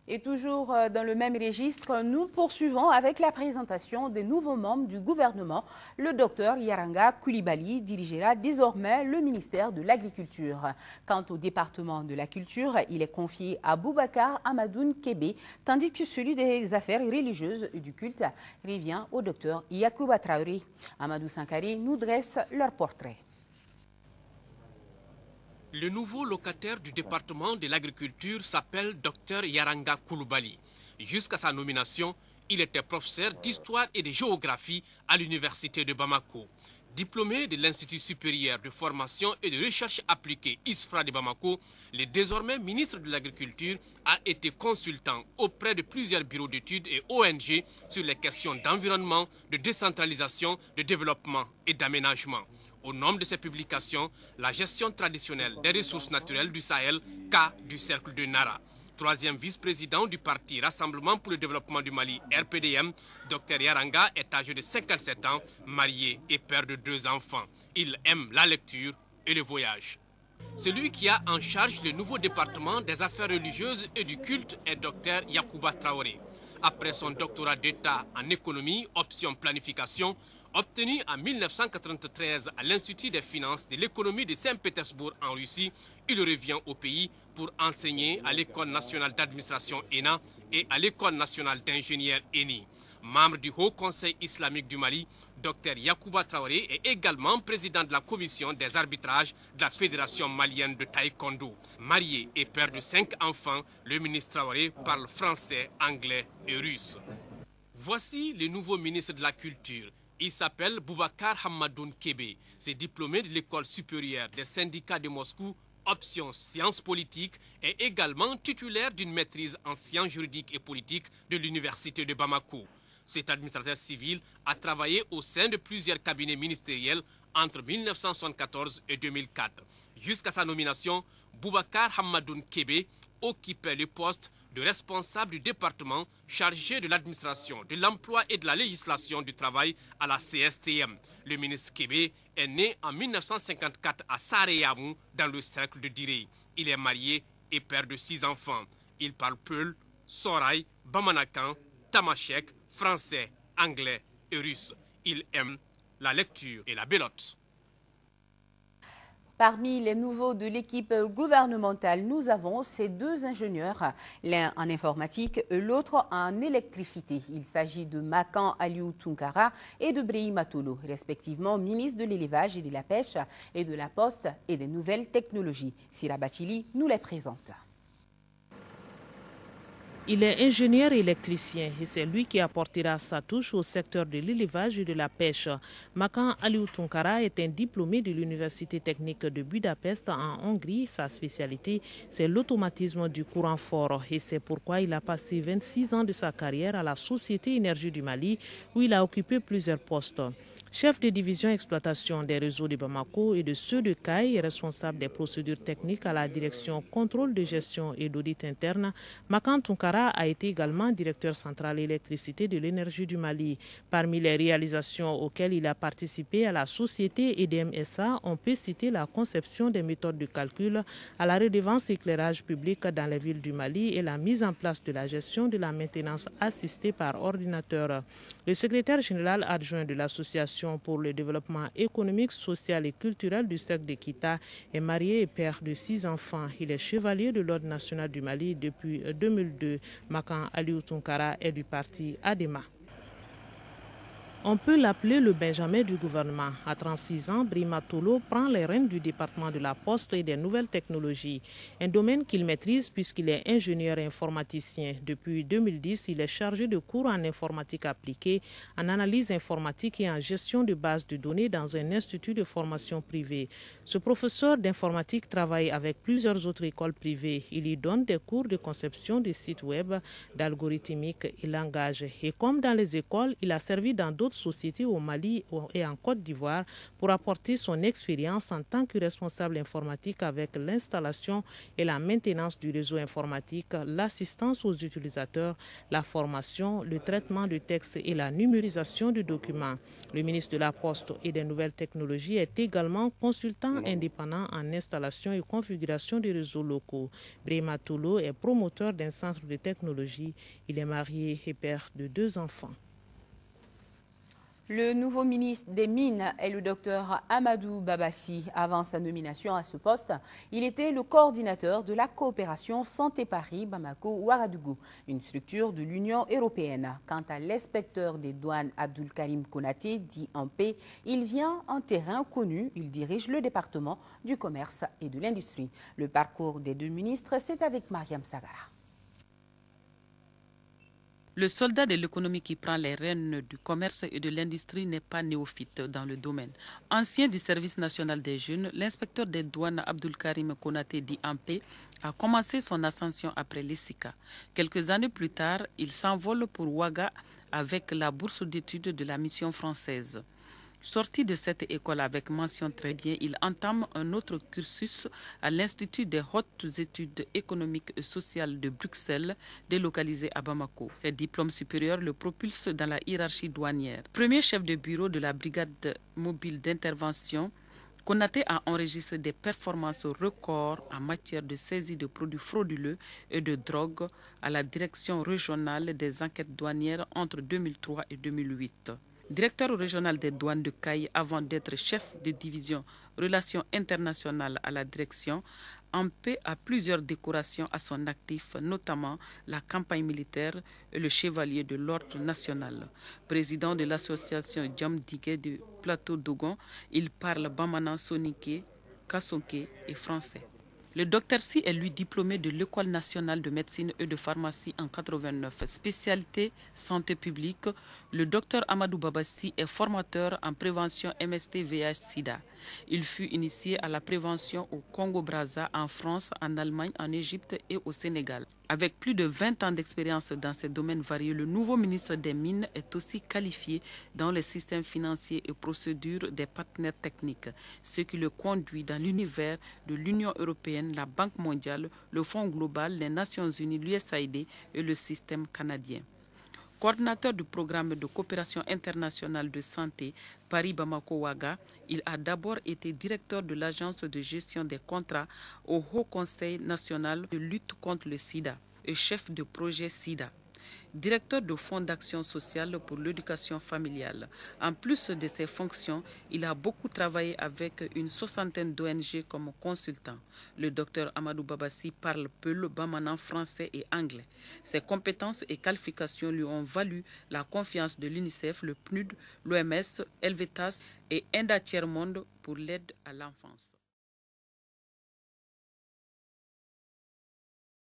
Et toujours dans le même registre, nous poursuivons avec la présentation des nouveaux membres du gouvernement. Le docteur Yaranga Coulibaly dirigera désormais le ministère de l'Agriculture. Quant au département de la Culture, il est confié à Boubacar Amadoun Kébé, tandis que celui des affaires religieuses et du culte revient au docteur Yacouba Traoré. Amadou Sankari nous dresse leur portrait. Le nouveau locataire du département de l'agriculture s'appelle Dr Yaranga Coulibaly. Jusqu'à sa nomination, il était professeur d'histoire et de géographie à l'université de Bamako. Diplômé de l'Institut supérieur de formation et de recherche appliquée ISFRA de Bamako, le désormais ministre de l'Agriculture a été consultant auprès de plusieurs bureaux d'études et ONG sur les questions d'environnement, de décentralisation, de développement et d'aménagement. Au nombre de ses publications, la gestion traditionnelle des ressources naturelles du Sahel, cas du cercle de Nara. Troisième vice-président du parti Rassemblement pour le développement du Mali, RPDM, Dr Yaranga est âgé de 57 ans, marié et père de 2 enfants. Il aime la lecture et le voyage. Celui qui a en charge le nouveau département des affaires religieuses et du culte est Dr Yacouba Traoré. Après son doctorat d'État en économie, option planification, obtenu en 1993 à l'Institut des finances de l'économie de Saint-Pétersbourg en Russie, il revient au pays pour enseigner à l'École nationale d'administration ENA et à l'École nationale d'ingénieurs ENI. Membre du Haut Conseil islamique du Mali, Dr Yacouba Traoré est également président de la commission des arbitrages de la Fédération malienne de taekwondo. Marié et père de 5 enfants, le ministre Traoré parle français, anglais et russe. Voici le nouveau ministre de la Culture. Il s'appelle Boubacar Amadoun Kébé. C'est diplômé de l'école supérieure des syndicats de Moscou, option sciences politiques, et également titulaire d'une maîtrise en sciences juridiques et politiques de l'université de Bamako. Cet administrateur civil a travaillé au sein de plusieurs cabinets ministériels entre 1974 et 2004. Jusqu'à sa nomination, Boubacar Amadoun Kébé occupait le poste de responsable du département chargé de l'administration, de l'emploi et de la législation du travail à la CSTM. Le ministre Kébé est né en 1954 à Sareyamou, dans le cercle de Direy. Il est marié et père de 6 enfants. Il parle Peul, Soraï, Bamanakan, Tamashek, français, anglais et russe. Il aime la lecture et la belote. Parmi les nouveaux de l'équipe gouvernementale, nous avons ces 2 ingénieurs, l'un en informatique et l'autre en électricité. Il s'agit de Makan Aliou Tunkara et de Brahima Tolo, respectivement ministre de l'élevage et de la pêche et de la poste et des nouvelles technologies. Sira Bachili nous les présente. Il est ingénieur électricien et c'est lui qui apportera sa touche au secteur de l'élevage et de la pêche. Makan Aliou Tunkara est un diplômé de l'Université technique de Budapest en Hongrie. Sa spécialité, c'est l'automatisme du courant fort et c'est pourquoi il a passé 26 ans de sa carrière à la Société Énergie du Mali où il a occupé plusieurs postes. Chef de division exploitation des réseaux de Bamako et de ceux de CAI, responsable des procédures techniques à la direction contrôle de gestion et d'audit interne, Makan Tunkara a été également directeur central électricité de l'énergie du Mali. Parmi les réalisations auxquelles il a participé à la société EDM-SA, on peut citer la conception des méthodes de calcul à la redevance éclairage public dans les villes du Mali et la mise en place de la gestion de la maintenance assistée par ordinateur. Le secrétaire général adjoint de l'association pour le développement économique, social et culturel du cercle de Kita est marié et père de 6 enfants. Il est chevalier de l'Ordre national du Mali depuis 2002. Makan Aliou Tunkara est du parti Adema. On peut l'appeler le Benjamin du gouvernement. À 36 ans, Brahima Tolo prend les rênes du département de la Poste et des nouvelles technologies. Un domaine qu'il maîtrise puisqu'il est ingénieur informaticien. Depuis 2010, il est chargé de cours en informatique appliquée, en analyse informatique et en gestion de bases de données dans un institut de formation privée. Ce professeur d'informatique travaille avec plusieurs autres écoles privées. Il y donne des cours de conception de sites web, d'algorithmique et langage. Et comme dans les écoles, il a servi dans d'autres sociétés au Mali et en Côte d'Ivoire pour apporter son expérience en tant que responsable informatique avec l'installation et la maintenance du réseau informatique, l'assistance aux utilisateurs, la formation, le traitement de textes et la numérisation de documents. Le ministre de la Poste et des Nouvelles Technologies est également consultant indépendant en installation et configuration des réseaux locaux. Brema Tolo est promoteur d'un centre de technologie. Il est marié et père de 2 enfants. Le nouveau ministre des Mines est le docteur Amadou Babassi. Avant sa nomination à ce poste, il était le coordinateur de la coopération Santé Paris Bamako-Ouagadougou, une structure de l'Union européenne. Quant à l'inspecteur des douanes Abdul Karim Konaté, dit en paix, il vient en terrain connu. Il dirige le département du commerce et de l'industrie. Le parcours des 2 ministres, c'est avec Mariam Sagara. Le soldat de l'économie qui prend les rênes du commerce et de l'industrie n'est pas néophyte dans le domaine. Ancien du service national des jeunes, l'inspecteur des douanes Abdul Karim Konaté dit Ampé a commencé son ascension après l'ESICA. Quelques années plus tard, il s'envole pour Ouaga avec la bourse d'études de la mission française. Sorti de cette école avec mention très bien, il entame un autre cursus à l'Institut des hautes études économiques et sociales de Bruxelles, délocalisé à Bamako. Ses diplômes supérieurs le propulsent dans la hiérarchie douanière. Premier chef de bureau de la brigade mobile d'intervention, Konaté a enregistré des performances records en matière de saisie de produits frauduleux et de drogue à la direction régionale des enquêtes douanières entre 2003 et 2008. Directeur régional des douanes de Caille avant d'être chef de division relations internationales à la direction, Ampé a plusieurs décorations à son actif, notamment la campagne militaire et le chevalier de l'ordre national. Président de l'association Djamdigue du plateau d'Ogon, il parle bamana, soniké, kasonké et français. Le docteur Si est lui diplômé de l'École nationale de médecine et de pharmacie en 89, spécialité santé publique. Le docteur Amadou Babassi est formateur en prévention MST-VIH-Sida. Il fut initié à la prévention au Congo-Brazza, en France, en Allemagne, en Égypte et au Sénégal. Avec plus de 20 ans d'expérience dans ces domaines variés, le nouveau ministre des Mines est aussi qualifié dans les systèmes financiers et procédures des partenaires techniques, ce qui le conduit dans l'univers de l'Union européenne, la Banque mondiale, le Fonds global, les Nations unies, l'USAID et le système canadien. Coordinateur du programme de coopération internationale de santé Paris-Bamako-Ouaga, il a d'abord été directeur de l'agence de gestion des contrats au Haut Conseil national de lutte contre le sida et chef de projet SIDA. Directeur de Fonds d'action sociale pour l'éducation familiale. En plus de ses fonctions, il a beaucoup travaillé avec une 60aine d'ONG comme consultant. Le docteur Amadou Babassi parle peu le bamana, français et anglais. Ses compétences et qualifications lui ont valu la confiance de l'UNICEF, le PNUD, l'OMS, Helvetas et Enda Tiers Monde pour l'aide à l'enfance.